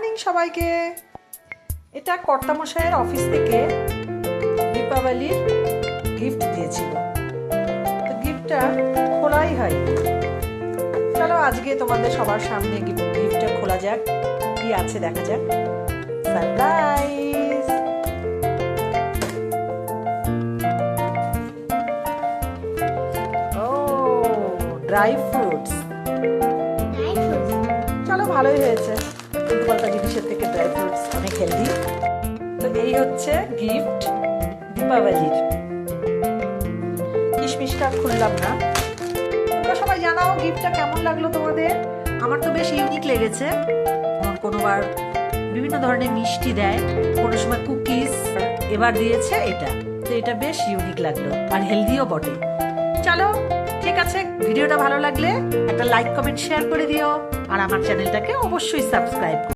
Morning সবাইকে। এটা কর্তামশাইয়ের office থেকে দীপাবলির গিফট দিয়েছিল, তো গিফটটা খোলাই হয়। চলো আজকে তোমাদের সবার সামনে গিফটটা খোলা যাক, কি আছে দেখা যাক। সারপ্রাইজ! ও ড্রাই ফ্রুটস। চলো ভালোই হয়েছে, উল্টোপাল্টা জিনিসের থেকে ড্রাই ফ্রুটস অনেক হেলদি। তো এই হচ্ছে গিফট দীপাবলির। কিশমিশটা খুললাম না। তোমরা সবাই জানাও গিফটটা কেমন লাগলো তোমাদের। আমার তো বেশ ইউনিক লেগেছে। কোনোবার বিভিন্ন ধরনের মিষ্টি দেয়, কোনো সময় কুকিজ, এবার দিয়েছে এটা। তো এটা বেশ ইউনিক লাগলো আর হেলদিও বটে। চলো ঠিক আছে, ভিডিওটা ভালো লাগলে একটা লাইক কমেন্ট শেয়ার করে দিও আর আমার চ্যানেলটাকে অবশ্যই সাবস্ক্রাইব করো।